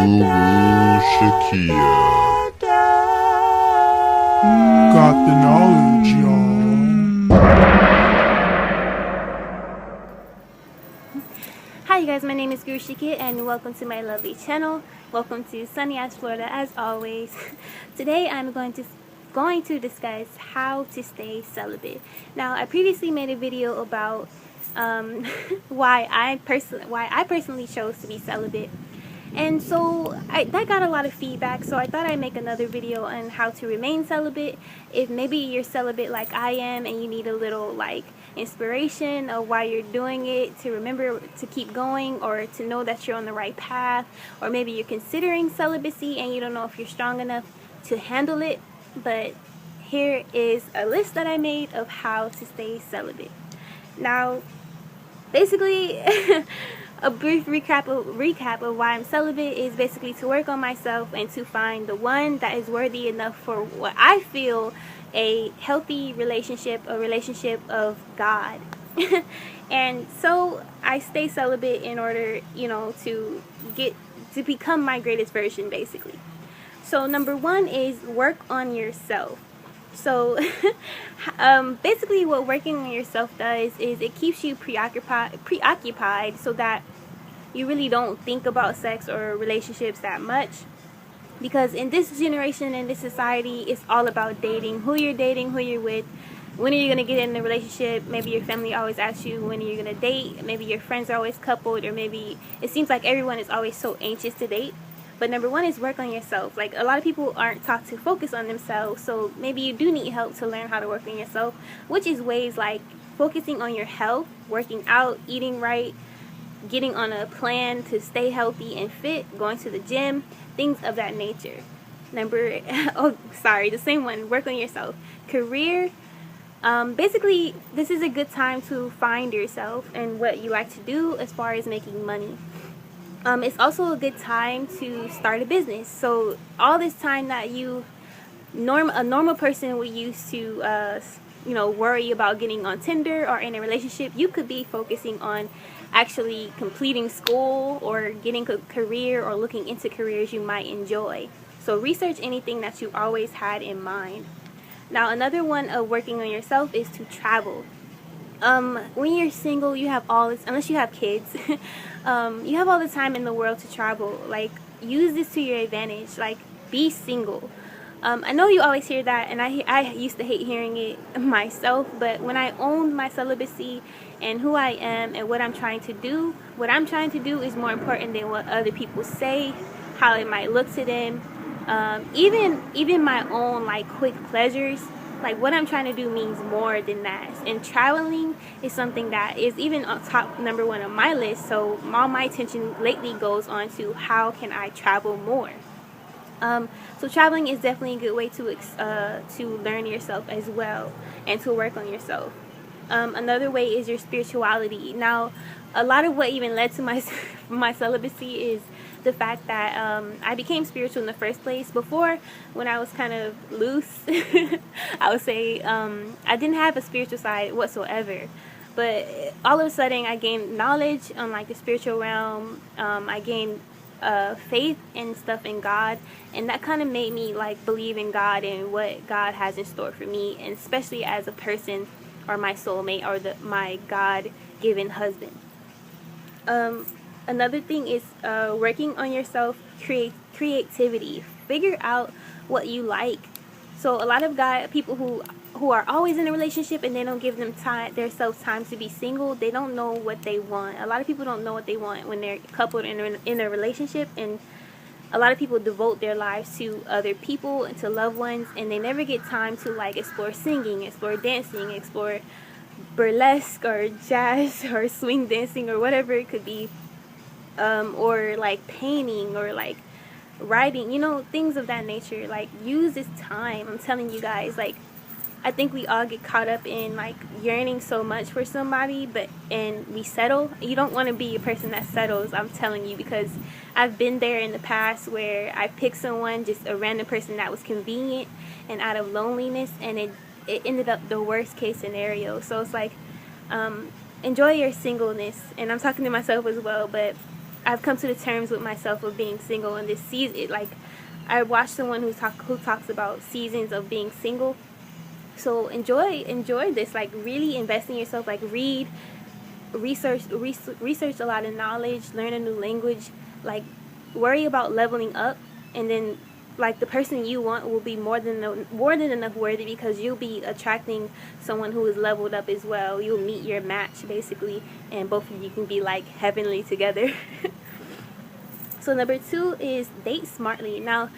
Shakia. Got the knowledge, y'all. Hi you guys, my name is Guru Shiki and welcome to my lovely channel. Welcome to sunny ass Florida as always. Today I'm going to discuss how to stay celibate. Now I previously made a video about why I personally chose to be celibate. And so that got a lot of feedback, so I thought I'd make another video on how to remain celibate. If maybe you're celibate like I am and you need a little like inspiration of why you're doing it, to remember to keep going or to know that you're on the right path, or maybe you're considering celibacy and you don't know if you're strong enough to handle it. But here is a list that I made of how to stay celibate. Now basically a brief recap of why I'm celibate is basically to work on myself and to find the one that is worthy enough for what I feel a healthy relationship, a relationship of God. And so I stay celibate in order, to become my greatest version, basically. So number one is work on yourself. So basically what working on yourself does is it keeps you preoccupied so that you really don't think about sex or relationships that much. Because in this generation, in this society, it's all about dating, who you're with, when are you going to get in a relationship. Maybe your family always asks you when are you going to date, maybe your friends are always coupled, or maybe it seems like everyone is always so anxious to date. But number one is work on yourself. Like, a lot of people aren't taught to focus on themselves, so maybe you do need help to learn how to work on yourself, which is ways like focusing on your health, working out, eating right, getting on a plan to stay healthy and fit, going to the gym, things of that nature. The same one, work on yourself. Career, basically this is a good time to find yourself and what you like to do as far as making money. It's also a good time to start a business. So all this time that a normal person would use to worry about getting on Tinder or in a relationship, you could be focusing on actually completing school or getting a career or looking into careers you might enjoy. So research anything that you always had in mind. Now another one of working on yourself is to travel. When you're single, you have all this, unless you have kids, you have all the time in the world to travel. Like, use this to your advantage. Like, be single. I know you always hear that, and I used to hate hearing it myself, but when I owned my celibacy and who I am and what I'm trying to do is more important than what other people say, how it might look to them. Even my own like quick pleasures, like what I'm trying to do means more than that. And traveling is something that is even on top number one on my list. So all my attention lately goes on to how can I travel more. So traveling is definitely a good way to learn yourself as well and to work on yourself. Another way is your spirituality. Now, a lot of what even led to my celibacy is the fact that I became spiritual in the first place. Before, when I was kind of loose, I would say I didn't have a spiritual side whatsoever. But all of a sudden, I gained knowledge on like the spiritual realm. I gained faith and stuff in God, and that kind of made me like believe in God and what God has in store for me, and especially as a person or my soulmate or my God-given husband. Another thing is working on yourself, creativity. Figure out what you like. So a lot of people who are always in a relationship and they don't give themselves time to be single, they don't know what they want. A lot of people don't know what they want when they're coupled in a relationship, and a lot of people devote their lives to other people and to loved ones, and they never get time to like explore singing, explore dancing, explore burlesque or jazz or swing dancing or whatever it could be, or like painting or like writing, things of that nature. Like, use this time. I'm telling you guys, like, I think we all get caught up in like yearning so much for somebody, and we settle. You don't want to be a person that settles, I'm telling you, because I've been there in the past where I picked someone, just a random person that was convenient and out of loneliness, and it ended up the worst case scenario. So it's like, enjoy your singleness, and I'm talking to myself as well, but I've come to the terms with myself of being single in this season. Like, I watched someone who talks about seasons of being single. So enjoy this. Like, really invest in yourself. Like, read, research a lot of knowledge, learn a new language. Like, worry about leveling up, and then like the person you want will be more than enough worthy, because you'll be attracting someone who is leveled up as well. You'll meet your match basically, and both of you can be like heavenly together. So number 2 is date smartly. Now,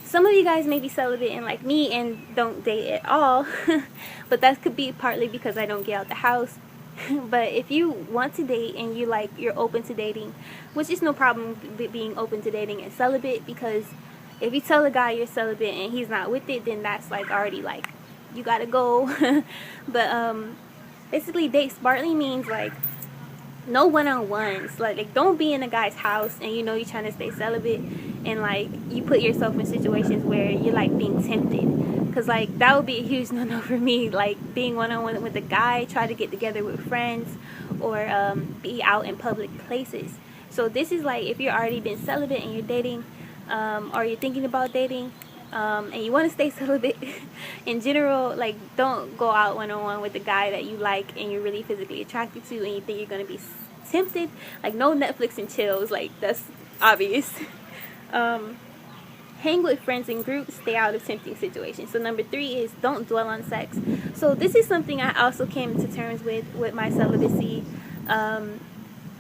some of you guys may be celibate and like me and don't date at all, but that could be partly because I don't get out the house. But if you want to date and you're open to dating, which is no problem with being open to dating and celibate, because if you tell a guy you're celibate and he's not with it, then that's like already like you gotta go. But basically date smartly means like no one-on-ones. Like don't be in a guy's house and you're trying to stay celibate, and like you put yourself in situations where you're like being tempted, because like that would be a huge no-no for me. Like being one-on-one with a guy, try to get together with friends, or be out in public places. So this is like if you're already been celibate and you're dating, or you're thinking about dating, and you want to stay celibate in general, like don't go out one-on-one with a guy that you like and you're really physically attracted to and you think you're going to be tempted. Like no Netflix and chills, like that's obvious. Hang with friends in groups, stay out of tempting situations. So number 3 is don't dwell on sex. So this is something I also came to terms with my celibacy.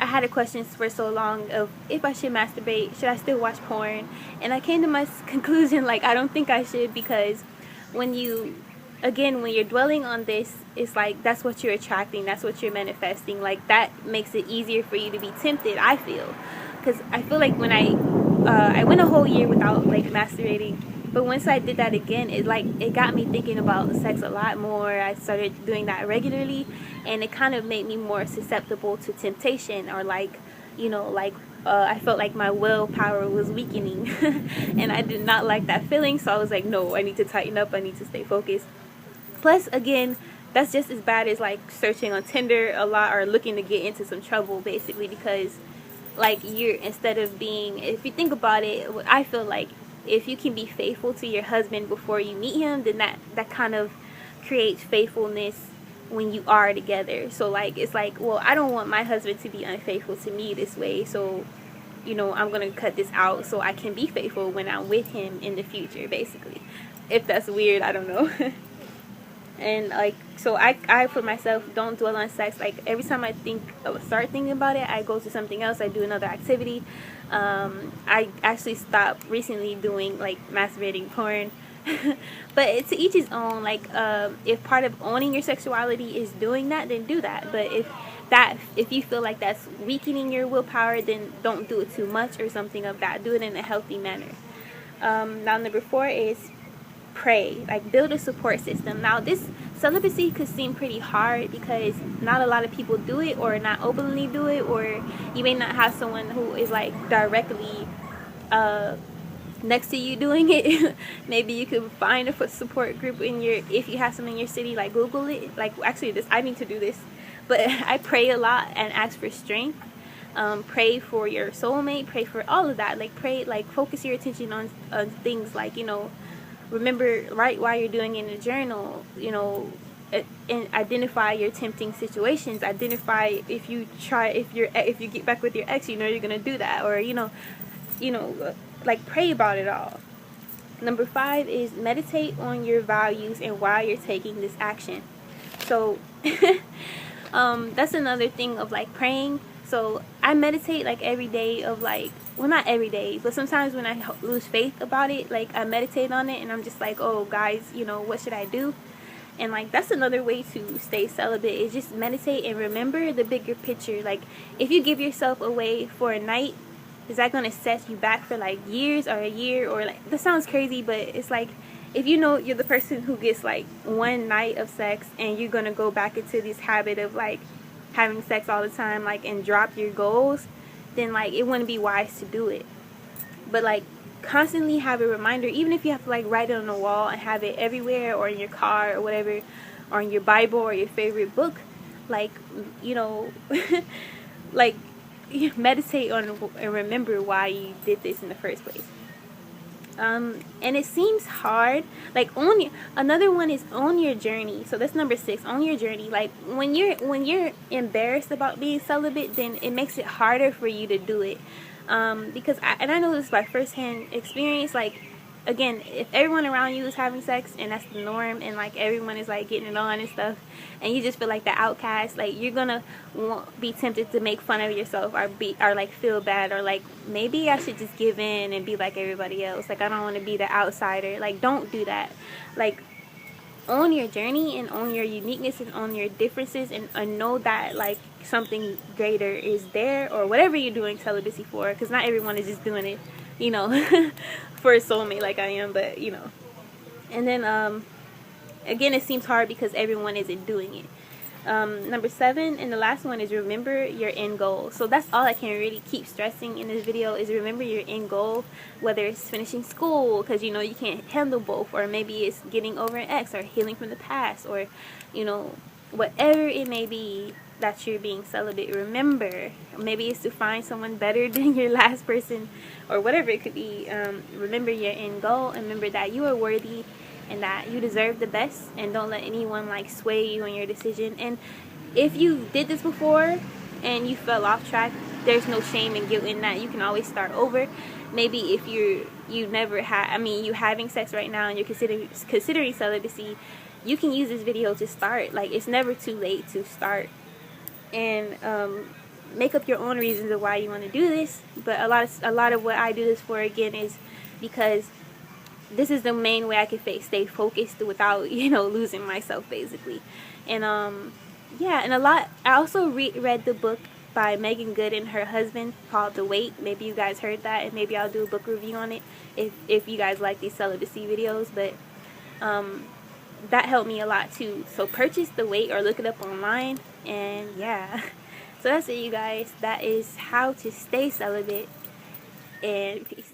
I had a question for so long of if I should masturbate, should I still watch porn? And I came to my conclusion, like, I don't think I should, because when you're dwelling on this, it's like that's what you're attracting, that's what you're manifesting. Like, that makes it easier for you to be tempted, I feel. Because I feel like when I went a whole year without, like, masturbating, but once I did that again, it got me thinking about sex a lot more. I started doing that regularly, and it kind of made me more susceptible to temptation, or I felt like my willpower was weakening, and I did not like that feeling. So I was like, no, I need to tighten up. I need to stay focused. Plus, again, that's just as bad as like searching on Tinder a lot or looking to get into some trouble, basically, because like if you think about it, I feel like if you can be faithful to your husband before you meet him, then that kind of creates faithfulness when you are together. So like it's like, well, I don't want my husband to be unfaithful to me this way, so I'm gonna cut this out so I can be faithful when I'm with him in the future, basically. If that's weird, I don't know. And like, so I for myself don't dwell on sex. Like every time I start thinking about it, I go to something else. I do another activity. I actually stopped recently doing like masturbating porn. But to each his own. Like if part of owning your sexuality is doing that, then do that. But if you feel like that's weakening your willpower, then don't do it too much or something of that. Do it in a healthy manner. Now number 4 is pray. Like build a support system. Now this celibacy could seem pretty hard because not a lot of people do it, or not openly do it, or you may not have someone who is like directly next to you doing it. Maybe you could find a support group if you have some in your city. Like Google it. Like actually I need to do this, but I pray a lot and ask for strength. Pray for your soulmate, pray for all of that. Like pray, like focus your attention on things like remember, write while you're doing it in a journal, and identify your tempting situations. Identify if you get back with your ex, you're gonna do that, or like pray about it all. Number 5 is meditate on your values and why you're taking this action. So that's another thing of like praying. So I meditate like every day of like, well, not every day, but sometimes when I lose faith about it, like I meditate on it and I'm just like, oh guys, what should I do? And like that's another way to stay celibate, is just meditate and remember the bigger picture. Like if you give yourself away for a night, is that going to set you back for like years or a year? Or like, that sounds crazy, but it's like if you're the person who gets like one night of sex and you're going to go back into this habit of like having sex all the time, like, and drop your goals, then like it wouldn't be wise to do it. But like constantly have a reminder, even if you have to like write it on the wall and have it everywhere, or in your car or whatever, or in your Bible or your favorite book, like like meditate on and remember why you did this in the first place. And it seems hard. Like, another one is own your journey. So that's number 6. Own your journey. Like, when you're embarrassed about being celibate, then it makes it harder for you to do it. Because I know this by firsthand experience. Like, again, if everyone around you is having sex and that's the norm, and like everyone is like getting it on and stuff, and you just feel like the outcast, like you're gonna be tempted to make fun of yourself, or like feel bad, or like maybe I should just give in and be like everybody else. Like, I don't want to be the outsider. Like, don't do that. Like, own your journey and own your uniqueness and own your differences, and know that like something greater is there, or whatever you're doing celibacy for, because not everyone is just doing it, you know, for a soulmate like I am, but you know. And then again, it seems hard because everyone isn't doing it. Number 7 and the last one is remember your end goal. So that's all I can really keep stressing in this video, is remember your end goal, whether it's finishing school because you know you can't handle both, or maybe it's getting over an ex, or healing from the past, or you know, whatever it may be that you're being celibate. Remember, maybe it's to find someone better than your last person, or whatever it could be. Remember your end goal, and remember that you are worthy and that you deserve the best, and don't let anyone like sway you in your decision. And if you did this before and you fell off track, there's no shame and guilt in that. You can always start over. Maybe if you never had, you having sex right now and you're considering celibacy, you can use this video to start. Like, it's never too late to start, and make up your own reasons of why you want to do this. But a lot of what I do this for, again, is because this is the main way I can stay focused without, you know, losing myself, basically. And yeah, and I also read the book by Megan Good and her husband called The Wait. Maybe you guys heard that, and maybe I'll do a book review on it if you guys like these celibacy videos. But that helped me a lot too. So purchase The Wait or look it up online. And yeah, so that's it, you guys. That is how to stay celibate, and peace.